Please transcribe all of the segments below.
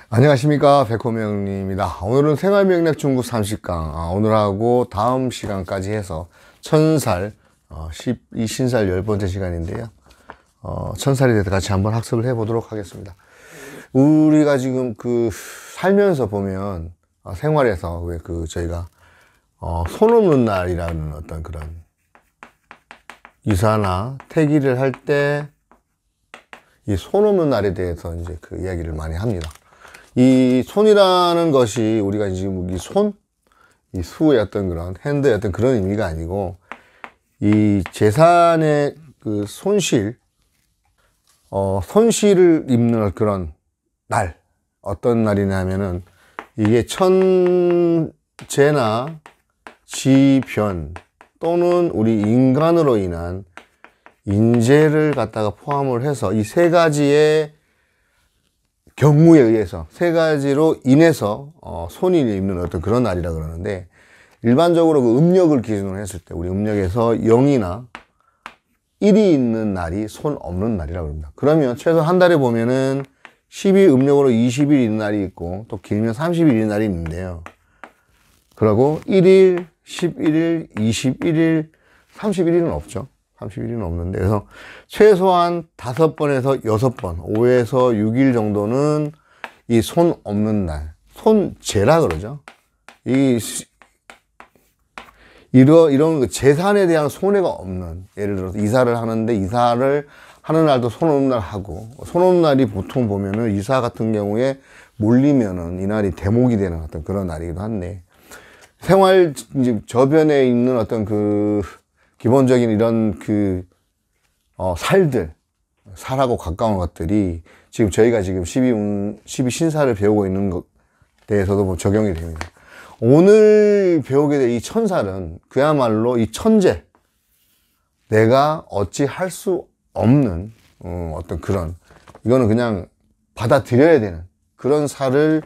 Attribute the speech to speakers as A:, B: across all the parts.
A: 안녕하십니까, 백호명입니다. 오늘은 생활명략 중국 30강, 오늘하고 다음 시간까지 해서 천살, 이 신살 10번째 시간인데요. 천살에 대해서 같이 한번 학습을 해보도록 하겠습니다. 우리가 지금 살면서 보면, 생활에서 왜 저희가, 손 없는 날이라는 어떤 그런 이사나 태기를 할 때, 이 손 없는 날에 대해서 이제 이야기를 많이 합니다. 이 손이라는 것이 우리가 지금 이 수의 어떤 그런 핸드의 어떤 그런 의미가 아니고, 이 재산의 손실을 입는 그런 날, 어떤 날이냐면은 이게 천재나 지변 또는 우리 인간으로 인한 인재를 갖다가 포함을 해서 이 세 가지의 경우에 의해서, 세 가지로 인해서 손해를 입는 어떤 그런 날이라 그러는데, 일반적으로 음력을 기준으로 했을 때 우리 음력에서 0이나 1이 있는 날이 손 없는 날이라고 합니다. 그러면 최소 한 달에 보면은 10일 음력으로 20일 있는 날이 있고, 또 길면 30일 있는 날이 있는데요. 그리고 1일, 11일, 21일, 31일은 없죠. 31일은 없는데, 그래서 최소한 5번에서 6번, 5에서 6일 정도는 이 손 없는 날, 손재라 그러죠. 이런 재산에 대한 손해가 없는, 예를 들어서 이사를 하는데, 이사를 하는 날도 손 없는 날 하고, 손 없는 날이 보통 보면은 이사 같은 경우에 몰리면은 이날이 대목이 되는 어떤 그런 날이기도 한데, 생활 이제 저변에 있는 어떤 기본적인 이런 살하고 가까운 것들이 지금 저희가 지금 12신사를 배우고 있는 것 대해서도 적용이 됩니다. 오늘 배우게 될 이 천살은 그야말로 이 천재, 내가 어찌 할 수 없는 어떤 그런, 이거는 그냥 받아들여야 되는 그런 살을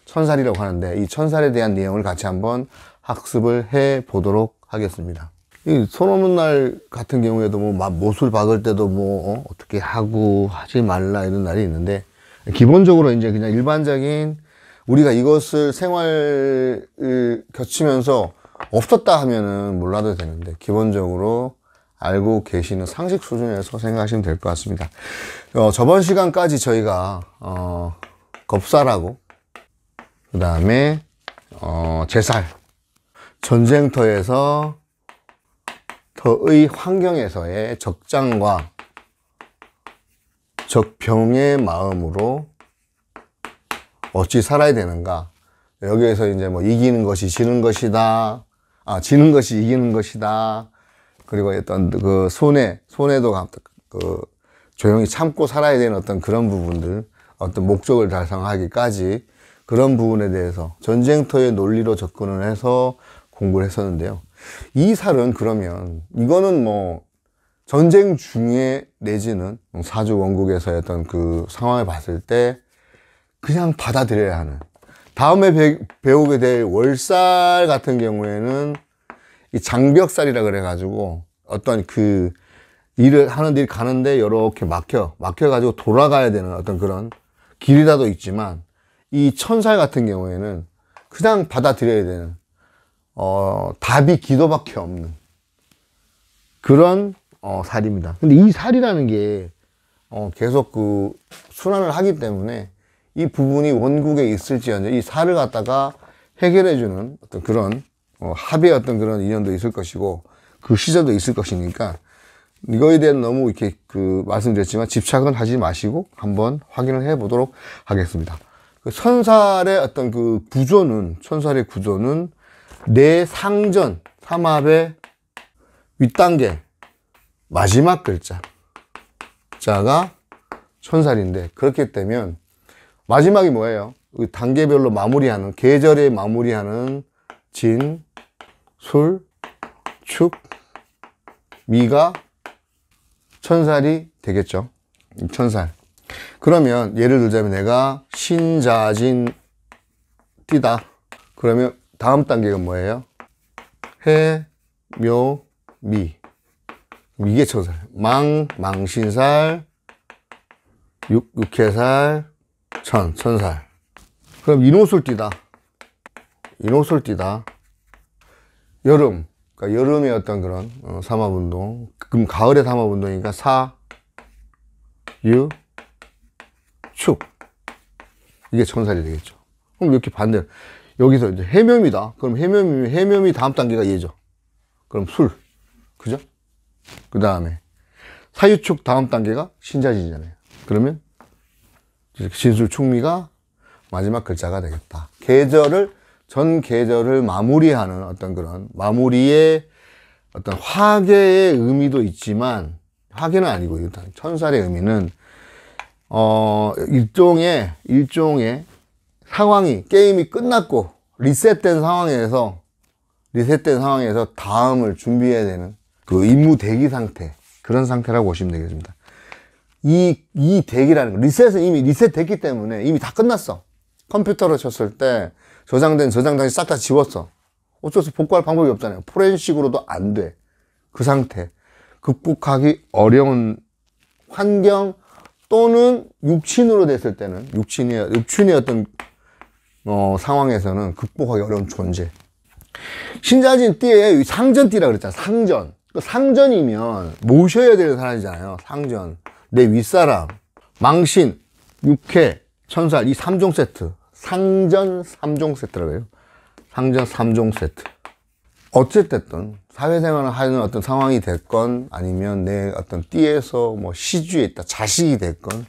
A: 천살이라고 하는데, 이 천살에 대한 내용을 같이 한번 학습을 해 보도록 하겠습니다. 이 손 없는 날 같은 경우에도 못을 박을 때도 어떻게 하지 말라 이런 날이 있는데, 기본적으로 이제 그냥 일반적인 우리가 이것을 생활을 거치면서 없었다 하면은 몰라도 되는데, 기본적으로 알고 계시는 상식 수준에서 생각하시면 될 것 같습니다. 저번 시간까지 저희가 겁살하고 그 다음에 제살, 전쟁터에서 의 환경에서의 적장과 적병의 마음으로 어찌 살아야 되는가. 여기에서 이제 이기는 것이 지는 것이다. 지는 것이 이기는 것이다. 그리고 어떤 손해도 조용히 참고 살아야 되는 어떤 그런 부분들, 어떤 목적을 달성하기까지 그런 부분에 대해서 전쟁터의 논리로 접근을 해서 공부를 했었는데요. 이 살은 그러면 이거는 전쟁 중에 내지는 사주 원국에서의 어떤 상황을 봤을 때 그냥 받아들여야 하는, 다음에 배우게 될 월살 같은 경우에는 이 장벽살이라 그래가지고 어떤 일을 하는 일 가는데 이렇게 막혀가지고 돌아가야 되는 어떤 그런 길이라도 있지만, 이 천살 같은 경우에는 그냥 받아들여야 되는, 답이 기도밖에 없는 그런 살입니다. 근데 이 살이라는 게 계속 순환을 하기 때문에 이 부분이 원국에 있을지언정 이 살을 갖다가 해결해주는 어떤 그런 합의 어떤 그런 인연도 있을 것이고, 그 시절도 있을 것이니까 이거에 대한 너무 이렇게 말씀드렸지만 집착은 하지 마시고 한번 확인을 해 보도록 하겠습니다. 천살의 어떤 천살의 구조는 내 상전, 삼합의 윗단계, 마지막 글자가 천살인데, 그렇게 되면 마지막이 뭐예요? 단계별로 마무리하는, 계절에 마무리하는 진, 술, 축, 미가 천살이 되겠죠. 천살. 그러면 예를 들자면 내가 신자진 띠다. 그러면 다음 단계가 뭐예요? 해, 묘, 미. 이게 천살. 망신살, 육해살, 천살. 그럼 인옷을 띠다. 인옷을 띠다. 여름. 그러니까 여름의 어떤 그런 삼합운동. 그럼 가을의 삼합운동이니까 사, 유, 축. 이게 천살이 되겠죠. 그럼 이렇게 반대로. 여기서 이제 해묘이다. 그럼 해묘이 다음 단계가 얘죠. 그럼 술. 그죠? 그 다음에 사유축 다음 단계가 신자진이잖아요. 그러면 진술축미가 마지막 글자가 되겠다. 전 계절을 마무리하는 어떤 그런 마무리의 어떤 화계의 의미도 있지만, 화계는 아니고 일단 천살의 의미는 일종의 상황이, 게임이 끝났고 리셋된 상황에서 다음을 준비해야 되는 그 임무 대기 상태, 그런 상태라고 보시면 되겠습니다. 이 대기라는 거, 리셋은 이미 리셋됐기 때문에 이미 다 끝났어. 컴퓨터로 쳤을 때 저장된 저장단이 싹 다 지웠어. 어쩔 수 복구할 방법이 없잖아요. 포렌식으로도 안 돼. 그 상태. 극복하기 어려운 환경 또는 육친으로 됐을 때는, 육친의 어떤 상황에서는 극복하기 어려운 존재. 신자진 띠에 상전띠라 그랬잖아. 상전. 상전이면 모셔야 되는 사람이잖아요. 상전. 내 윗사람, 망신, 육회, 천살, 이 3종 세트. 상전 3종 세트라고 해요. 상전 3종 세트. 어쨌든 사회생활을 하는 어떤 상황이 됐건, 아니면 내 어떤 띠에서 뭐 시주에 있다, 자식이 됐건,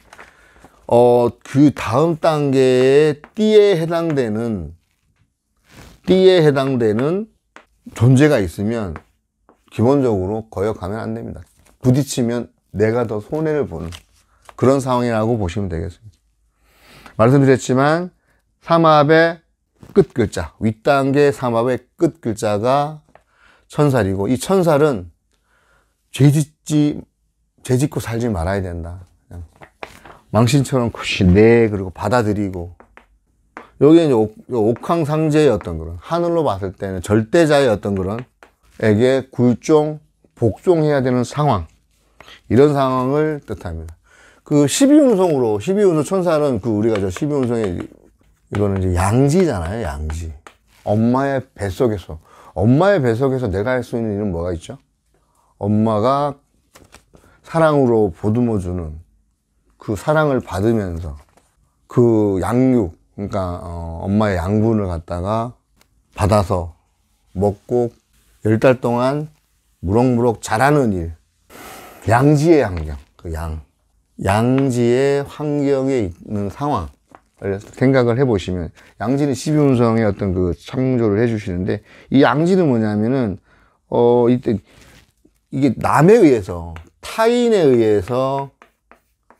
A: 그 다음 단계의 띠에 해당되는 존재가 있으면 기본적으로 거역하면 안 됩니다. 부딪히면 내가 더 손해를 보는 그런 상황이라고 보시면 되겠습니다. 말씀드렸지만 삼합의 끝 글자, 윗단계 삼합의 끝 글자가 천살이고, 이 천살은 죄 짓고 살지 말아야 된다. 그냥 망신처럼 굿이 그리고 받아들이고, 여기에 이제 옥황상제의 어떤 그런, 하늘로 봤을 때는 절대자의 어떤 그런 에게 굴종, 복종해야 되는 상황, 이런 상황을 뜻합니다. 그 12운송 천살은 우리가 12운송에 이거는 이제 양지잖아요. 양지. 엄마의 뱃속에서 내가 할 수 있는 일은 뭐가 있죠? 엄마가 사랑으로 보듬어주는 그 사랑을 받으면서 그 양육, 그러니까 엄마의 양분을 갖다가 받아서 먹고 10달 동안 무럭무럭 자라는 일. 양지의 환경, 양지의 환경에 있는 상황 생각을 해보시면, 양지는 12운성의 어떤 그 창조를 해주시는데, 이 양지는 뭐냐면은 이때 이게 남에 의해서, 타인에 의해서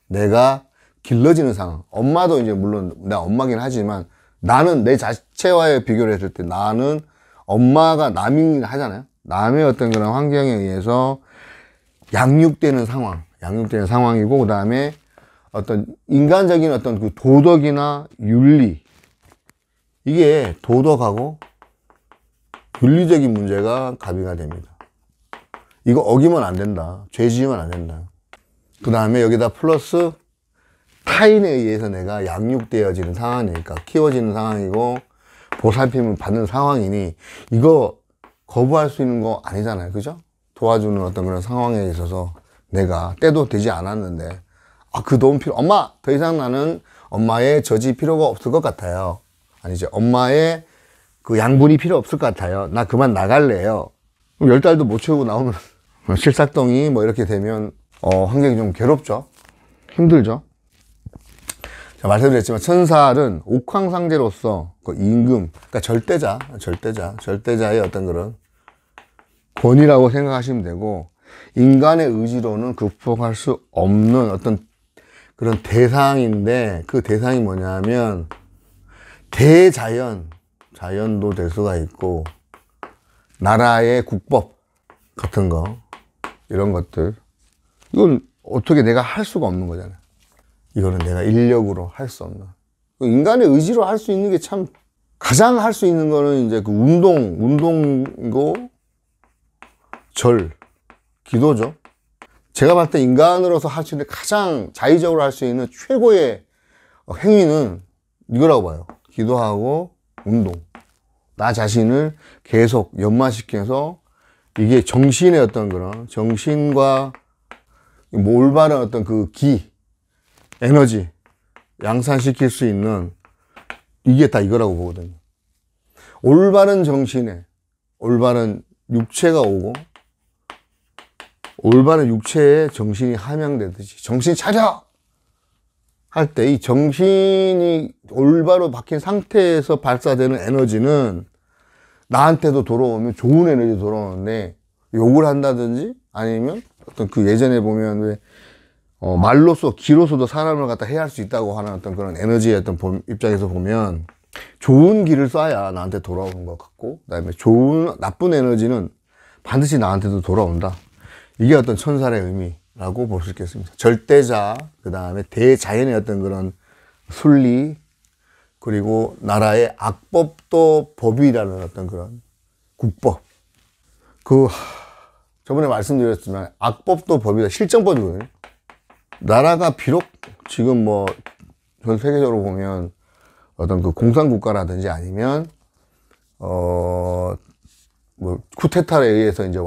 A: 내가 길러지는 상황. 엄마도 이제 물론 내 엄마긴 하지만, 나는 내 자체와의 비교를 했을 때 나는 엄마가 남이긴 하잖아요. 남의 어떤 그런 환경에 의해서 양육되는 상황이고, 그 다음에 어떤 인간적인 어떤 그 도덕이나 윤리, 이게 도덕하고 윤리적인 문제가 가비가 됩니다. 이거 어기면 안 된다. 죄 지으면 안 된다. 그 다음에 여기다 플러스 타인에 의해서 내가 양육되어지는 상황이니까, 키워지는 상황이고 보살핌을 받는 상황이니, 이거 거부할 수 있는 거 아니잖아요. 그죠? 도와주는 어떤 그런 상황에 있어서 내가 때도 되지 않았는데, 그 도움 엄마! 더 이상 나는 엄마의 젖이 필요가 없을 것 같아요. 아니죠. 엄마의 그 양분이 필요 없을 것 같아요. 나 그만 나갈래요. 그럼 10달도 못 채우고 나오면 실삭동이 뭐 이렇게 되면 환경이 좀 괴롭죠. 힘들죠. 자, 말씀드렸지만 천살은 옥황상제로서 그 임금, 그러니까 절대자의 어떤 그런 권위라고 생각하시면 되고, 인간의 의지로는 극복할 수 없는 어떤 그런 대상인데, 그 대상이 뭐냐면 자연도 될 수가 있고, 나라의 국법 같은 거, 이런 것들, 이건 어떻게 내가 할 수가 없는 거잖아요. 이거는 내가 인력으로 할 수 없는, 인간의 의지로 할 수 있는 게 참, 가장 할 수 있는 거는 이제 그 운동이고 기도죠. 제가 봤을 때 인간으로서 할 수 있는 가장 자의적으로 할 수 있는 최고의 행위는 이거라고 봐요. 기도하고 운동. 나 자신을 계속 연마시켜서 이게 정신의 어떤 그런 정신과 올바른 어떤 그 에너지 양산시킬 수 있는 이게 다 이거라고 보거든요. 올바른 정신에 올바른 육체가 오고 올바른 육체에 정신이 함양되듯이 정신 차려! 할 때 이 정신이 올바로 박힌 상태에서 발사되는 에너지는 나한테도 돌아오면 좋은 에너지 돌아오는데 욕을 한다든지 아니면 어떤 그 예전에 보면 왜 말로써 기로서도 사람을 갖다 해할 수 있다고 하는 어떤 그런 에너지의 어떤 입장에서 보면 좋은 길을 쏴야 나한테 돌아오는 것 같고 그다음에 나쁜 에너지는 반드시 나한테도 돌아온다. 이게 어떤 천살의 의미라고 볼 수 있겠습니다. 절대자, 그 다음에 대자연의 어떤 그런 순리, 그리고 나라의 악법도 법이라는 어떤 그런 국법. 저번에 말씀드렸지만 악법도 법이다. 실정법이거든요. 나라가 비록 지금 뭐 전 세계적으로 보면 어떤 그 공산국가라든지 아니면 뭐 쿠데타에 의해서 이제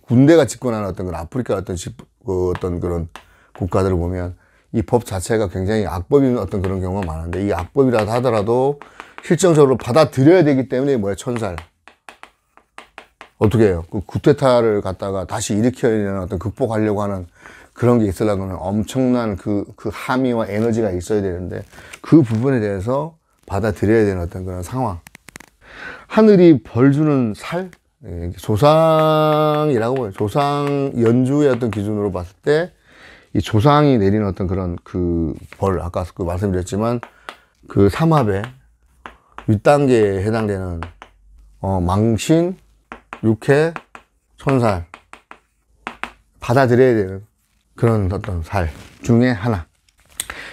A: 군대가 집권하는 어떤 그런 아프리카 어떤 그런 국가들을 보면 이 법 자체가 굉장히 악법인 어떤 그런 경우가 많은데 이 악법이라도 하더라도 실정적으로 받아들여야 되기 때문에 천살. 어떻게 해요? 그 쿠데타를 갖다가 다시 일으켜야 되는 어떤 극복하려고 하는 그런 게 있으려면 엄청난 그 함의와 에너지가 있어야 되는데 그 부분에 대해서 받아들여야 되는 어떤 그런 상황. 하늘이 벌 주는 살? 조상이라고 봐요. 조상 연주의 어떤 기준으로 봤을 때 이 조상이 내리는 어떤 그런 아까 말씀드렸지만 그 삼합의 윗단계에 해당되는 망신, 육해, 천살 받아들여야 되는 그런 어떤 살 중에 하나.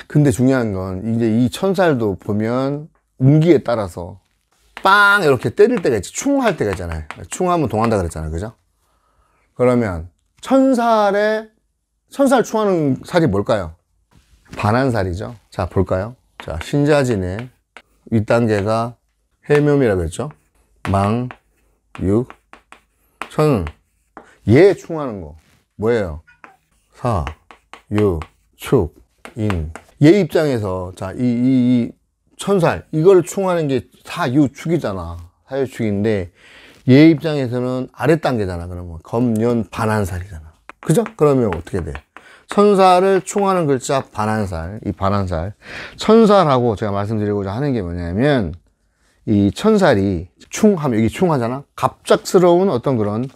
A: 근데 중요한 건 이제 이 천살도 보면 운기에 따라서 빵 이렇게 때릴 때가 있지. 충할 때가 있잖아요. 충하면 동한다 그랬잖아요. 그죠? 그러면 천살 충하는 살이 뭘까요? 반한살이죠. 자, 볼까요? 자, 신자진의 윗단계가 해묘미라고 했죠. 망, 육, 천. 얘 충하는 거 뭐예요? 사, 유, 축, 인. 얘 입장에서 자, 이 천살 이걸 충하는 게 사유축이잖아. 사유축인데 얘 입장에서는 아랫단계잖아. 그러면 검년 반한살이잖아. 그죠? 그러면 어떻게 돼? 천살을 충하는 글자 반한살. 이 반한살 천살하고 제가 말씀드리고자 하는 게 뭐냐면 이 천살이 충하면 여기 충하잖아. 갑작스러운 어떤 그런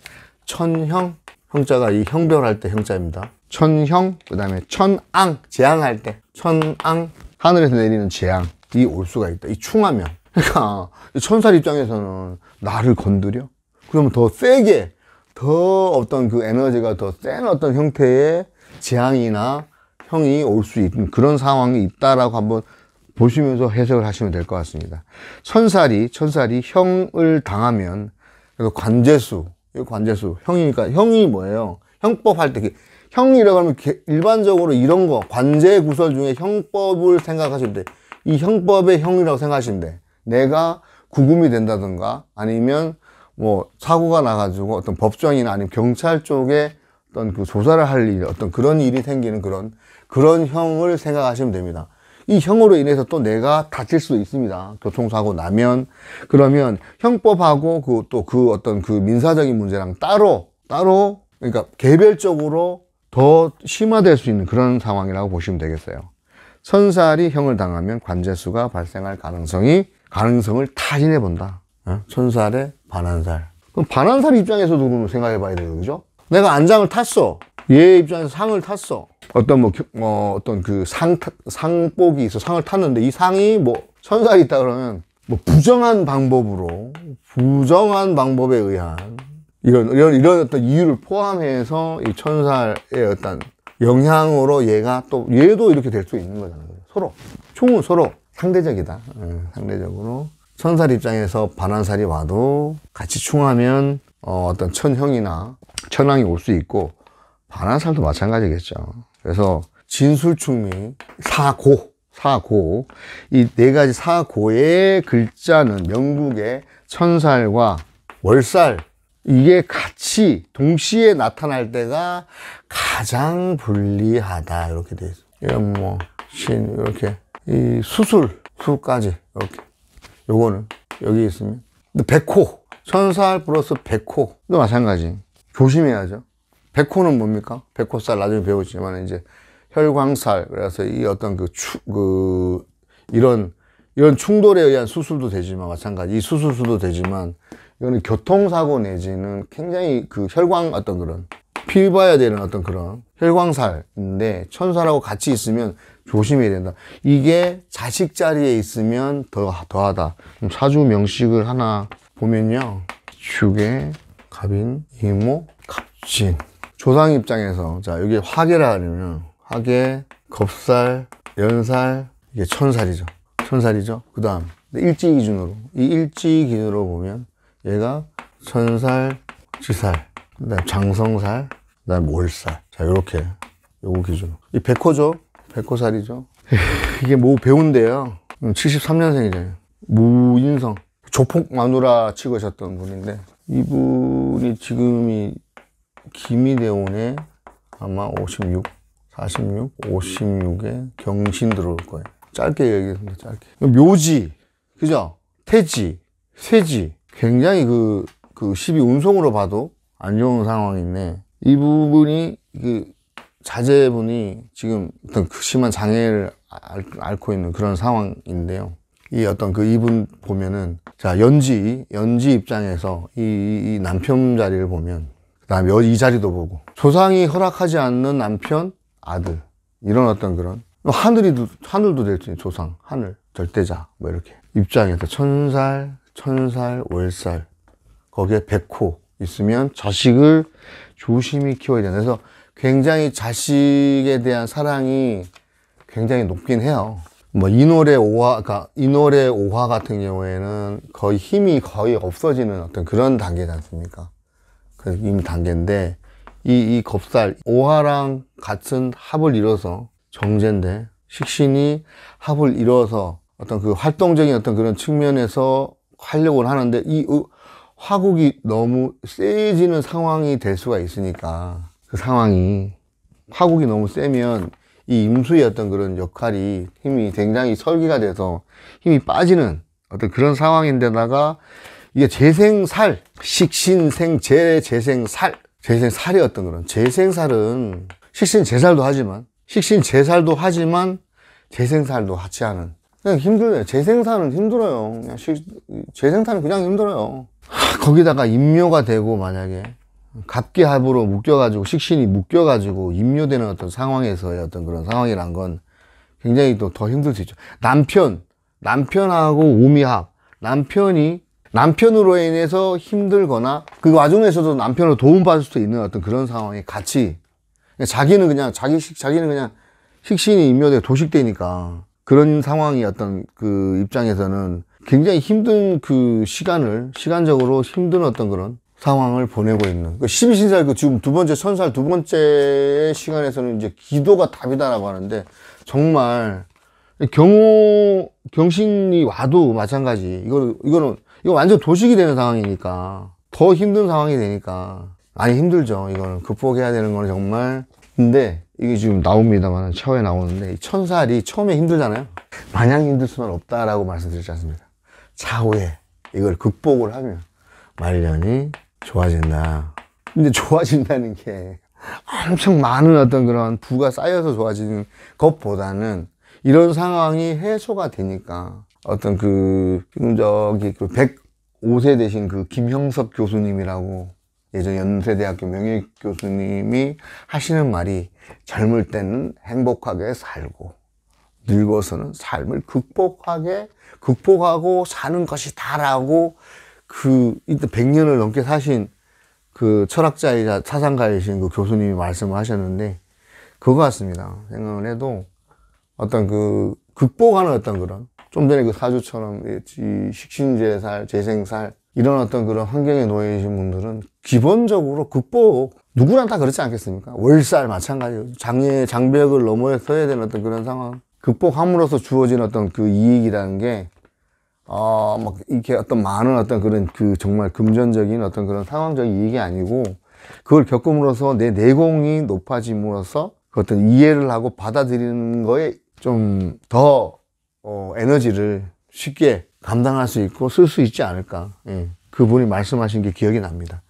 A: 천형, 형자가 이 형별할 때 형자입니다. 천형, 그 다음에 천앙, 재앙할 때 천앙, 하늘에서 내리는 재앙 이 올 수가 있다. 이 충하면. 그러니까 천살 입장에서는 나를 건드려? 그러면 더 세게, 더 어떤 그 에너지가 더 센 어떤 형태의 재앙이나 형이 올 수 있는 그런 상황이 있다라고 한번 보시면서 해석을 하시면 될 것 같습니다. 천살이 형을 당하면, 그래서 관제수, 형이니까, 형이 뭐예요? 형법 할 때, 형이라고 하면 일반적으로 이런 거, 관제 구설 중에 형법을 생각하시면 돼. 이 형법의 형이라고 생각하시면 돼. 내가 구금이 된다든가 아니면 뭐 사고가 나가지고 어떤 법정이나 아니면 경찰 쪽에 어떤 그 조사를 할 일, 어떤 그런 일이 생기는 그런 형을 생각하시면 됩니다. 이 형으로 인해서 또 내가 다칠 수도 있습니다. 교통사고 나면. 그러면 형법하고 그 어떤 그 민사적인 문제랑 따로, 그러니까 개별적으로 더 심화될 수 있는 그런 상황이라고 보시면 되겠어요. 천살이 형을 당하면 관제수가 발생할 가능성을 타진해 본다. 천살의 반한살. 그럼 반한살 입장에서도 생각해 봐야 돼요. 그죠? 내가 안장을 탔어. 얘 입장에서 상을 탔어. 어떤 그 상복이 있어. 상을 탔는데 이 상이 천살이 있다 그러면 부정한 방법에 의한 이런 어떤 이유를 포함해서 이 천살의 어떤 영향으로 얘도 이렇게 될 수 있는 거잖아요. 충은 서로 상대적이다. 상대적으로. 천살 입장에서 반한살이 와도 같이 충하면 어떤 천형이나 천왕이 올 수 있고, 반한살도 마찬가지겠죠. 그래서 진술충미, 사고. 이 네 가지 사고의 글자는 명국의 천살과 월살, 이게 같이 동시에 나타날 때가 가장 불리하다. 이렇게 돼 있어. 이건 뭐, 신, 이렇게. 이 수까지. 이렇게. 요거는 여기 있으면. 근데 백호. 천살 플러스 백호도 마찬가지. 조심해야죠. 백호는 뭡니까? 백호살 나중에 배우지만 이제 혈광살. 그래서 이 어떤 이런 충돌에 의한 수술도 되지만 마찬가지. 이 수술수도 되지만 이거는 교통사고 내지는 굉장히 그 혈광 어떤 그런 피 봐야 되는 어떤 그런 혈광살인데 천살하고 같이 있으면 조심해야 된다. 이게 자식 자리에 있으면 더하다. 그럼 사주 명식을 하나 보면요. 축의, 갑인, 이목, 갑진. 조상 입장에서 자 여기 화계라 하면 화계, 겁살, 연살, 이게 천살이죠. 천살이죠. 그 다음 일지 기준으로 이 일지 기준으로 보면 얘가 천살, 지살, 그 다음 장성살, 그 다음 월살. 자 요렇게 요거 기준으로 이 백호죠. 백호살이죠. 이게 뭐 배운데요. 73년생이잖아요. 무인성 조폭 마누라 찍으셨던 분인데 이분이 지금이 기미대운에 아마 56, 46, 56에 경신 들어올 거예요. 짧게 얘기했습니다. 짧게. 묘지, 그죠? 태지, 쇠지. 굉장히 그 12운송으로 봐도 안 좋은 상황인데 이 부분이 자제분이 지금 어떤 심한 장애를 앓고 있는 그런 상황인데요. 이 어떤 이분 보면은 자 연지 입장에서 이 남편 자리를 보면 그다음에 이 자리도 보고 조상이 허락하지 않는 남편 아들 이런 어떤 그런 하늘도 될 수 있는 조상 하늘 절대자 뭐 이렇게 입장에서 천살 월살 거기에 백호 있으면 자식을 조심히 키워야 된다. 그래서 굉장히 자식에 대한 사랑이 굉장히 높긴 해요. 뭐 인월의 오화, 그러니까 인월의 오화 같은 경우에는 거의 힘이 거의 없어지는 어떤 그런 단계지 않습니까? 그래서 이미 단계인데 이 겁살 오화랑 같은 합을 이뤄서 정제인데 식신이 합을 이뤄서 어떤 활동적인 어떤 그런 측면에서 하려고 하는데 이 화국이 너무 세지는 상황이 될 수가 있으니까 그 상황이 화국이 너무 세면 이 임수의 어떤 그런 역할이 힘이 굉장히 설계가 돼서 힘이 빠지는 어떤 그런 상황인데다가 이게 재생살, 식신생, 재생살, 재생살이 어떤 그런 재생살은 식신재살도 하지만 재생살도 같이 하는 그냥 힘들어요. 재생살은 힘들어요. 그냥 재생살은 그냥 힘들어요. 거기다가 임묘가 되고 만약에 갑기합으로 묶여가지고 식신이 묶여가지고 임묘되는 어떤 상황에서의 어떤 그런 상황이란 건 굉장히 또 더 힘들 수 있죠. 남편하고 오미합, 남편으로 인해서 힘들거나 그 와중에서도 남편으로 도움받을 수 있는 어떤 그런 상황이 같이 자기는 그냥 식신이 임묘되고 도식되니까 그런 상황이 어떤 입장에서는 굉장히 힘든 시간적으로 힘든 어떤 그런 상황을 보내고 있는. 12신살 지금 천살 두 번째 시간에서는 이제 기도가 답이다라고 하는데 정말 경신이 와도 마찬가지. 이거 완전 도식이 되는 상황이니까 더 힘든 상황이 되니까 많이 힘들죠. 이거는 극복해야 되는 거는 정말. 근데 이게 지금 나옵니다만 처음에 나오는데 이 천살이 처음에 힘들잖아요. 마냥 힘들 수는 없다라고 말씀드렸지 않습니까? 차후에 이걸 극복을 하면 말년이 좋아진다. 근데 좋아진다는 게 엄청 많은 어떤 그런 부가 쌓여서 좋아지는 것보다는 이런 상황이 해소가 되니까 어떤 지금 저기 105세 되신 김형섭 교수님이라고 예전 연세대학교 명예 교수님이 하시는 말이 젊을 때는 행복하게 살고 늙어서는 삶을 극복하고 사는 것이다라고 이때 100년을 넘게 사신 철학자이자 사상가이신 교수님이 말씀을 하셨는데 그거 같습니다. 생각을 해도 어떤 극복하는 어떤 그런 좀 전에 사주처럼 식신재살, 재생살 이런 어떤 그런 환경에 놓여 계신 분들은 기본적으로 누구나 다 그렇지 않겠습니까? 월살 마찬가지로 장벽을 넘어서야 되는 어떤 그런 상황. 극복함으로써 주어진 어떤 그 이익이라는 게, 막 이렇게 어떤 많은 어떤 그런 그 정말 금전적인 어떤 그런 상황적인 이익이 아니고, 그걸 겪음으로써 내 내공이 높아짐으로써 그 어떤 이해를 하고 받아들이는 거에 좀 더 에너지를 쉽게 감당할 수 있고 쓸 수 있지 않을까. 예. 그분이 말씀하신 게 기억이 납니다.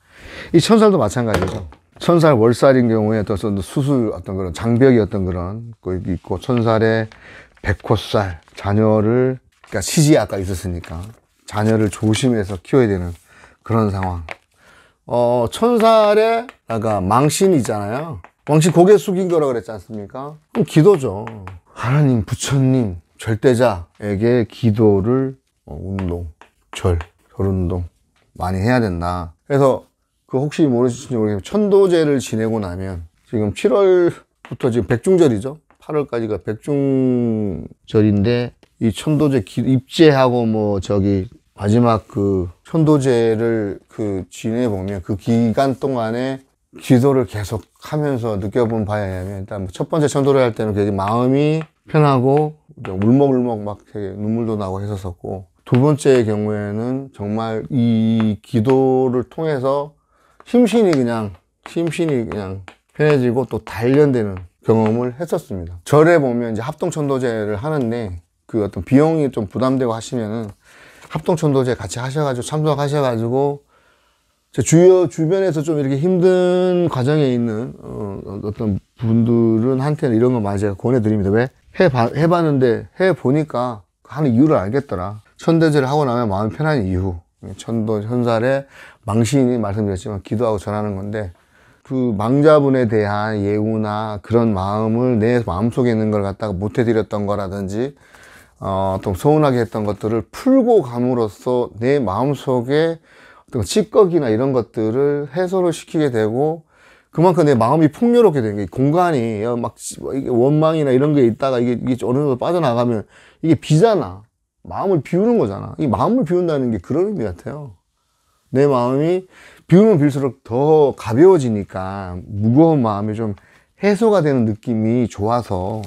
A: 이 천살도 마찬가지죠. 천살 월살인 경우에 또 수술 어떤 그런 장벽이 어떤 그런 거 있고, 천살에 백호살 자녀를, 그러니까 시지 아까 있었으니까 자녀를 조심해서 키워야 되는 그런 상황. 천살에 아까 망신이 있잖아요. 망신 고개 숙인 거라 그랬지 않습니까? 그럼 기도죠. 하나님, 부처님, 절대자에게 기도를 운동, 절운동 많이 해야 된다. 그래서 그 혹시 모르실지 모르겠지만 천도제를 지내고 나면 지금 7월부터 지금 백중절이죠. 8월까지가 백중절인데 이 천도제 입제하고 뭐 저기 마지막 그 천도제를 그 지내보면 그 기간 동안에 기도를 계속 하면서 느껴본 바에는 일단 첫 번째 천도를 할 때는 되게 마음이 편하고 울먹울먹 막 되게 눈물도 나고 했었고, 두 번째의 경우에는 정말 이 기도를 통해서 심신이 그냥 편해지고 또 단련되는 경험을 했었습니다. 절에 보면 이제 합동천도제를 하는데 그 어떤 비용이 좀 부담되고 하시면은 합동천도제 같이 하셔가지고 참석하셔가지고 제 주변에서 좀 이렇게 힘든 과정에 있는 어떤 분들은 한테는 이런 거 많이 제가 권해드립니다. 왜? 해봤는데 해보니까 하는 이유를 알겠더라. 천도제를 하고 나면 마음이 편한 이유. 천살에 망신이 말씀드렸지만 기도하고 전하는 건데, 그 망자분에 대한 예우나 그런 마음을 내 마음속에 있는 걸 갖다가 못 해드렸던 거라든지 또 서운하게 했던 것들을 풀고 감으로써 내 마음속에 어떤 찌꺼기나 이런 것들을 해소를 시키게 되고, 그만큼 내 마음이 풍요롭게 되는 게, 공간이 막 이게 원망이나 이런 게 있다가 이게 어느 정도 빠져나가면 이게 비잖아. 마음을 비우는 거잖아. 이 마음을 비운다는 게 그런 의미 같아요. 내 마음이 비우면 빌수록 더 가벼워지니까 무거운 마음이 좀 해소가 되는 느낌이 좋아서,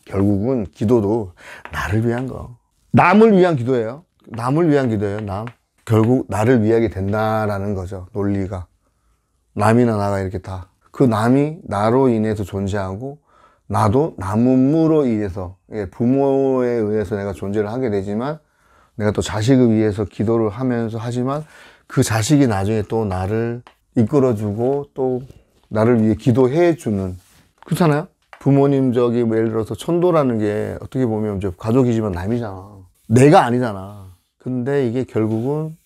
A: 결국은 기도도 나를 위한 거. 남을 위한 기도예요. 남을 위한 기도예요. 결국 나를 위하게 된다라는 거죠. 논리가. 남이나 나가 이렇게 다. 그 남이 나로 인해서 존재하고, 나도 남음으로 인해서, 부모에 의해서 내가 존재를 하게 되지만, 내가 또 자식을 위해서 기도를 하면서 하지만, 그 자식이 나중에 또 나를 이끌어주고, 또 나를 위해 기도해주는. 그렇잖아요? 부모님 뭐 예를 들어서 천도라는 게 어떻게 보면 이제 가족이지만 남이잖아. 내가 아니잖아. 근데 이게 결국은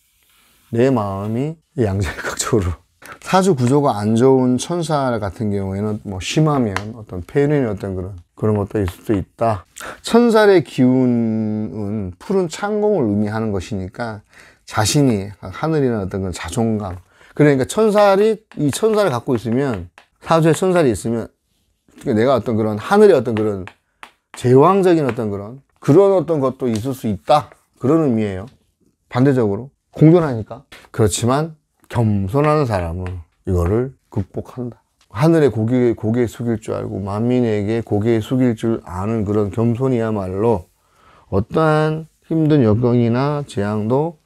A: 내 마음이 양자역학적으로. 사주 구조가 안 좋은 천살 같은 경우에는 뭐 심하면 어떤 폐륜의 어떤 그런 것도 있을 수 있다. 천살의 기운은 푸른 창공을 의미하는 것이니까 자신이 하늘이나 어떤 그런 자존감. 그러니까 이 천살을 갖고 있으면, 사주에 천살이 있으면 내가 어떤 그런 하늘의 어떤 그런 제왕적인 어떤 그런 어떤 것도 있을 수 있다. 그런 의미예요. 반대적으로 공존하니까. 그렇지만 겸손한 사람은 이거를 극복한다. 하늘에 고개 숙일 줄 알고 만민에게 고개 숙일 줄 아는 그런 겸손이야말로 어떠한 힘든 여건이나 재앙도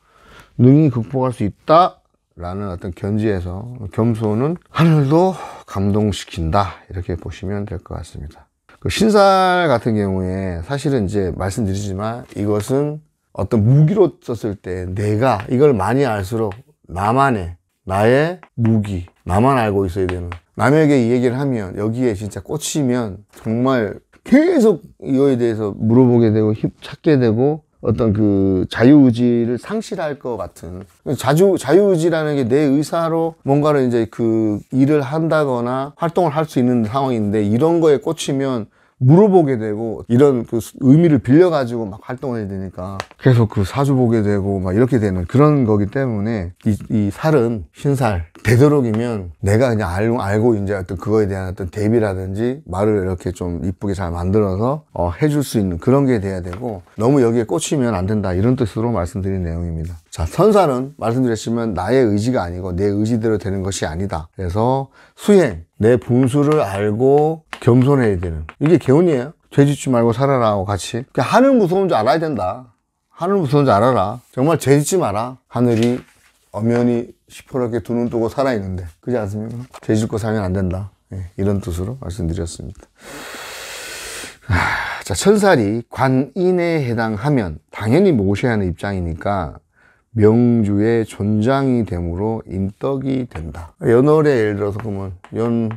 A: 능히 극복할 수 있다라는 어떤 견지에서 겸손은 하늘도 감동시킨다, 이렇게 보시면 될 것 같습니다. 그 신살 같은 경우에 사실은 이제 말씀드리지만 이것은 어떤 무기로 썼을 때 내가 이걸 많이 알수록 나의 무기, 나만 알고 있어야 되는, 남에게 이 얘기를 하면 여기에 진짜 꽂히면 정말 계속 이거에 대해서 물어보게 되고 찾게 되고 어떤 그 자유의지를 상실할 것 같은, 자유의지라는 게 내 의사로 뭔가를 이제 그 일을 한다거나 활동을 할 수 있는 상황인데, 이런 거에 꽂히면 물어보게 되고 이런 그 의미를 빌려가지고 막 활동을 해야 되니까 계속 그 사주 보게 되고 막 이렇게 되는 그런 거기 때문에 이 살은, 신살, 되도록이면 내가 그냥 알고 이제 어떤 그거에 대한 어떤 대비라든지 말을 이렇게 좀 이쁘게 잘 만들어서 해줄 수 있는 그런 게 돼야 되고, 너무 여기에 꽂히면 안 된다, 이런 뜻으로 말씀드린 내용입니다. 자, 천살은 말씀드렸지만 나의 의지가 아니고 내 의지대로 되는 것이 아니다. 그래서 수행, 내 분수를 알고 겸손해야 되는, 이게 개운이에요. 죄 짓지 말고 살아라 하고 같이. 하늘 무서운 줄 알아야 된다. 하늘 무서운 줄 알아라. 정말 죄 짓지 마라. 하늘이 엄연히 시퍼렇게 두 눈 뜨고 살아있는데, 그렇지 않습니까? 죄 짓고 살면 안 된다. 예, 이런 뜻으로 말씀드렸습니다. 자, 천살이 관인에 해당하면 당연히 모셔야 하는 입장이니까 명주의 존장이 되므로 인덕이 된다. 연월에 예를 들어서 그러면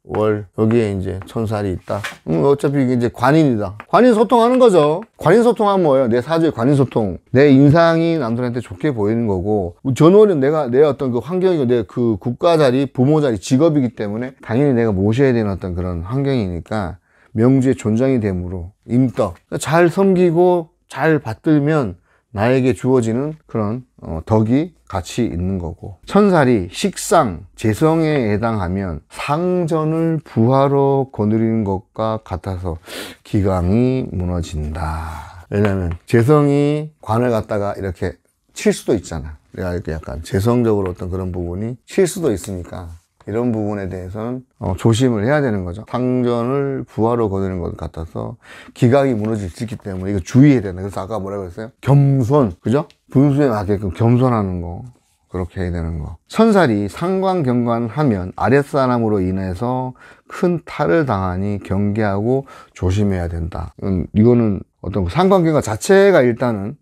A: 월 여기에 이제 천살이 있다. 어차피 이게 이제 관인이다. 관인 소통하는 거죠. 관인 소통하면 뭐예요? 내 사주의 관인 소통. 내 인상이 남들한테 좋게 보이는 거고, 전월은 내 어떤 그 환경이고 내 그 국가 자리, 부모 자리, 직업이기 때문에 당연히 내가 모셔야 되는 어떤 그런 환경이니까 명주의 존장이 되므로 인덕. 잘 섬기고 잘 받들면 나에게 주어지는 그런 덕이 같이 있는 거고, 천살이 식상, 재성에 해당하면 상전을 부하로 거느리는 것과 같아서 기강이 무너진다. 왜냐하면 재성이 관을 갖다가 이렇게 칠 수도 있잖아. 내가 이렇게 약간 재성적으로 어떤 그런 부분이 칠 수도 있으니까 이런 부분에 대해서는 조심을 해야 되는 거죠. 상전을 부하로 거두는 것 같아서 기강이 무너질 수 있기 때문에 이거 주의해야 된다. 그래서 아까 뭐라고 했어요? 겸손, 그죠? 분수에 맞게끔 겸손하는 거, 그렇게 해야 되는 거. 천살이 상관경관하면 아랫사람으로 인해서 큰 탈을 당하니 경계하고 조심해야 된다. 이거는 어떤 상관경관 자체가 일단은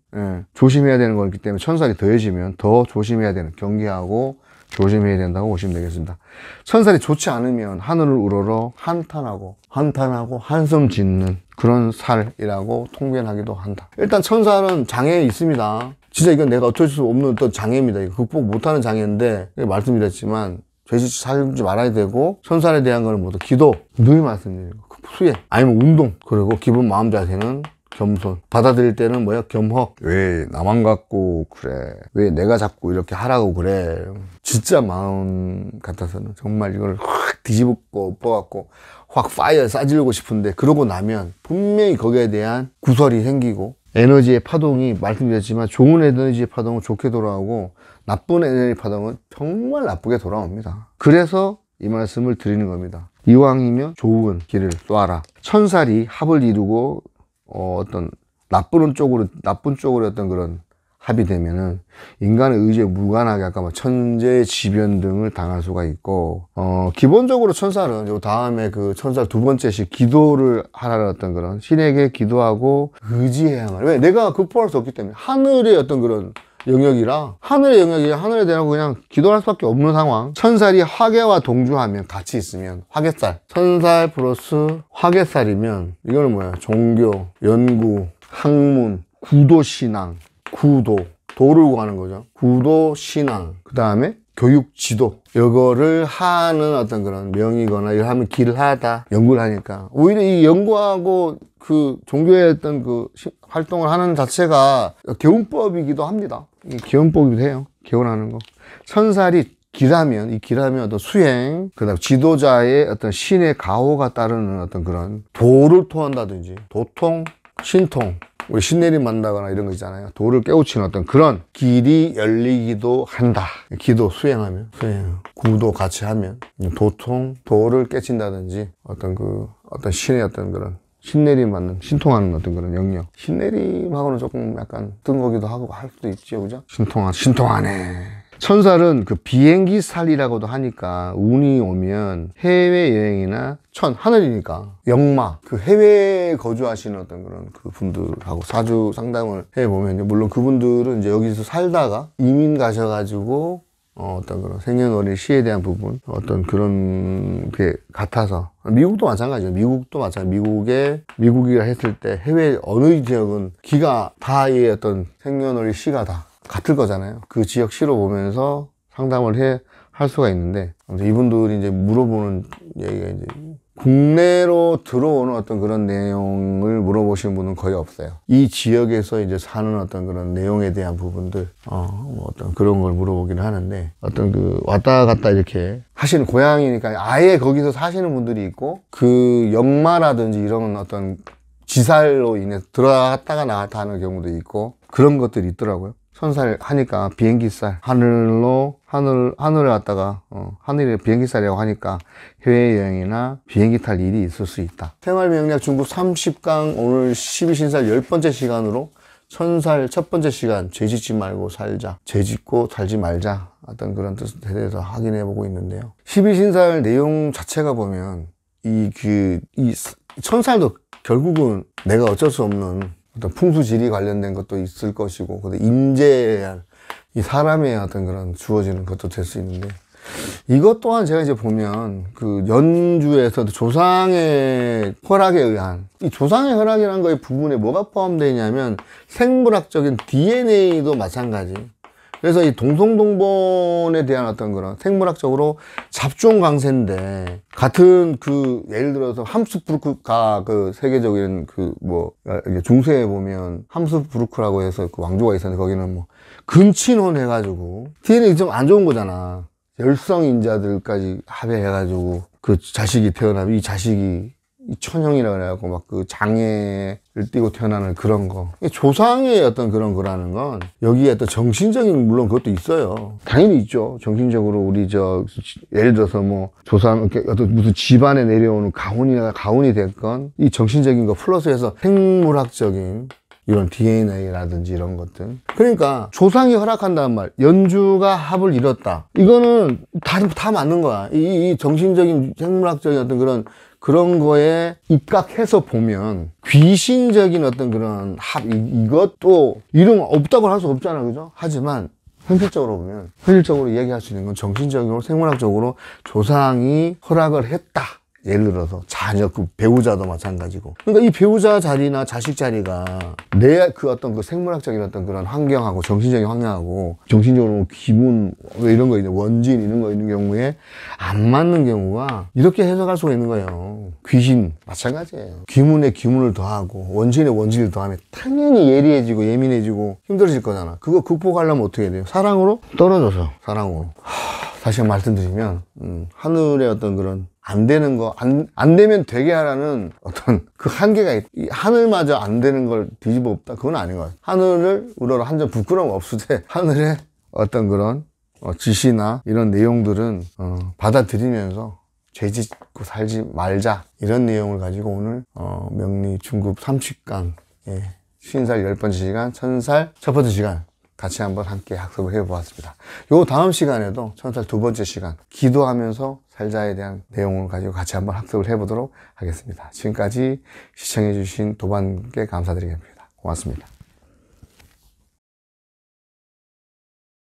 A: 조심해야 되는 거기 때문에 천살이 더해지면 더 조심해야 되는, 경계하고 조심해야 된다고 보시면 되겠습니다. 천살이 좋지 않으면 하늘을 우러러 한탄하고 한숨 짓는 그런 살이라고 통변하기도 한다. 일단 천살은 장애에 있습니다. 진짜 이건 내가 어쩔 수 없는 어떤 장애입니다. 이거 극복 못하는 장애인데 말씀드렸지만 죄짓지 살지 말아야 되고, 천살에 대한 거는 모두 기도, 늘 말씀드리고 수행, 아니면 운동, 그리고 기분 마음 자세는 겸손. 받아들일 때는 뭐야? 겸허. 왜 나만 갖고 그래? 왜 내가 자꾸 이렇게 하라고 그래? 진짜 마음 같아서는 정말 이걸 확 뒤집고 엎어갖고 확 파이어 싸지르고 싶은데, 그러고 나면 분명히 거기에 대한 구설이 생기고, 에너지의 파동이 말씀드렸지만 좋은 에너지의 파동은 좋게 돌아오고 나쁜 에너지 파동은 정말 나쁘게 돌아옵니다. 그래서 이 말씀을 드리는 겁니다. 이왕이면 좋은 길을 쏘아라. 천살이 합을 이루고 어떤 나쁜 쪽으로 어떤 그런 합이 되면은 인간의 의지에 무관하게 아까 천재지변 등을 당할 수가 있고, 기본적으로 천살은 요 다음에 그 천살 두 번째씩 기도를 하라는 어떤 그런 신에게 기도하고 의지해야만. 왜? 내가 극복할 수 없기 때문에 하늘의 어떤 그런 영역이라, 하늘의 영역이 하늘에 대하고 그냥 기도할 수밖에 없는 상황. 천살이 화계와 동주하면 같이 있으면 화계살, 천살 플러스 화계살이면 이거는 뭐야? 종교, 연구, 학문, 구도신앙, 도를 구하는 거죠. 구도, 신앙, 그 다음에 교육, 지도, 이거를 하는 어떤 그런 명이거나 이걸 하면 길을 하다, 연구를 하니까 오히려 이 연구하고 그 종교의 어떤 그 활동을 하는 자체가 개운법이기도 합니다. 개운법이기도 해요. 개운하는 거. 천살이 길하면, 이 길하면 어떤 수행, 그 다음 지도자의 어떤 신의 가호가 따르는 어떤 그런 도를 통한다든지, 도통, 신통, 우리 신내림 만나거나 이런 거 있잖아요. 도를 깨우치는 어떤 그런 길이 열리기도 한다. 기도, 수행, 구도 같이 하면 도통, 도를 깨친다든지 어떤 신의 어떤 그런 신내림 맞는, 신통하는 어떤 그런 영역. 신내림하고는 조금 약간 뜬거기도 하고 할 수도 있죠, 그죠? 신통하네. 천살은 그 비행기 살이라고도 하니까 운이 오면 해외여행이나 하늘이니까 역마, 그 해외에 거주하시는 어떤 그런 그 분들하고 사주 상담을 해보면, 물론 그분들은 이제 여기서 살다가 이민 가셔가지고 어떤 그런 생년월일 시에 대한 부분, 어떤 그런 게 같아서, 미국도 마찬가지죠. 미국이라 했을 때 해외 어느 지역은 기가 다의 어떤 생년월일 시가 다 같을 거잖아요. 그 지역 시로 보면서 상담을 할 수가 있는데, 이분들이 이제 물어보는 얘기가 이제 국내로 들어오는 어떤 그런 내용을 물어보시는 분은 거의 없어요. 이 지역에서 이제 사는 어떤 그런 내용에 대한 부분들, 어떤 그런 걸 물어보기는 하는데, 어떤 그 왔다 갔다 이렇게 하시는 고향이니까 아예 거기서 사시는 분들이 있고, 그 역마라든지 이런 어떤 지살로 인해서 들어갔다가 나갔다 하는 경우도 있고, 그런 것들이 있더라고요. 천살 하니까 비행기살, 하늘을 갔다가, 하늘에 비행기살이라고 하니까 해외여행이나 비행기 탈 일이 있을 수 있다. 생활명리학 중급 30강 오늘 12신살 10번째 시간으로 천살 첫 번째 시간, 죄 짓지 말고 살자. 죄 짓고 살지 말자. 어떤 그런 뜻에 대해서 확인해 보고 있는데요. 12신살 내용 자체가 보면, 이 천살도 결국은 내가 어쩔 수 없는 어떤 풍수지리 관련된 것도 있을 것이고, 이 사람의 어떤 그런 주어지는 것도 될 수 있는데, 이것 또한 제가 이제 보면 그 연주에서 조상의 허락에 의한, 이 조상의 허락이라는 거의 부분에 뭐가 포함되어 있냐면 생물학적인 DNA도 마찬가지. 그래서 이 동성동본에 대한 어떤 그런 생물학적으로 잡종 강세인데, 같은 예를 들어서 함스부르크가 세계적인 중세에 보면 함스부르크라고 해서 그 왕조가 있었는데, 거기는 근친혼 해가지고 DNA 좀 안 좋은 거잖아. 열성인자들까지 합해해가지고 그 자식이 태어나면 이 자식이 천형이라 그래갖고 그 장애를 띠고 태어나는 그런 거. 조상의 어떤 그런 거라는 건 여기에 또 정신적인 물론 그것도 있어요. 당연히 있죠. 정신적으로 우리 예를 들어서 조상 어떤 무슨 집안에 내려오는 가훈이 됐건, 이 정신적인 거 플러스해서 생물학적인 이런 DNA라든지 이런 것들. 그러니까 조상이 허락한다는 말, 연주가 합을 이뤘다. 이거는 다 맞는 거야. 이 정신적인 생물학적인 어떤 그런 거에 입각해서 보면 귀신적인 어떤 그런 합, 이것도 이름 없다고 할 수 없잖아. 그죠? 하지만 현실적으로 얘기할 수 있는 건 정신적으로, 생물학적으로 조상이 허락을 했다. 예를 들어서 자녀, 배우자도 마찬가지고. 그러니까 이 배우자 자리나 자식 자리가 내 어떤 생물학적인 어떤 그런 환경하고, 정신적인 환경하고, 정신적으로 기분, 이런 거 있는, 원진 이런 거 있는 경우에 안 맞는 경우가 이렇게 해석할 수가 있는 거예요. 귀신, 마찬가지예요. 기문에 기문을 더하고, 원진에 원진을 더하면 당연히 예리해지고, 예민해지고, 힘들어질 거잖아. 그거 극복하려면 어떻게 해야 돼요? 사랑으로 떨어져서, 사랑으로. 다시 한번 말씀드리면, 하늘의 어떤 그런 안 되는 거, 안 되면 되게 하라는 어떤 그 한계가 하늘마저 안 되는 걸 뒤집어 엎다. 그건 아닌 것 같아요. 하늘을 우러러 한 점 부끄러움 없으되, 하늘의 어떤 그런 지시나 이런 내용들은 받아들이면서 죄 짓고 살지 말자. 이런 내용을 가지고 오늘 명리 중급 30강 신살 10번째 시간, 천살 첫 번째 시간 같이 한번 함께 학습을 해보았습니다. 요 다음 시간에도 천살 두 번째 시간, 기도하면서 살자에 대한 내용을 가지고 같이 한번 학습을 해보도록 하겠습니다. 지금까지 시청해주신 도반께 감사드리겠습니다. 고맙습니다.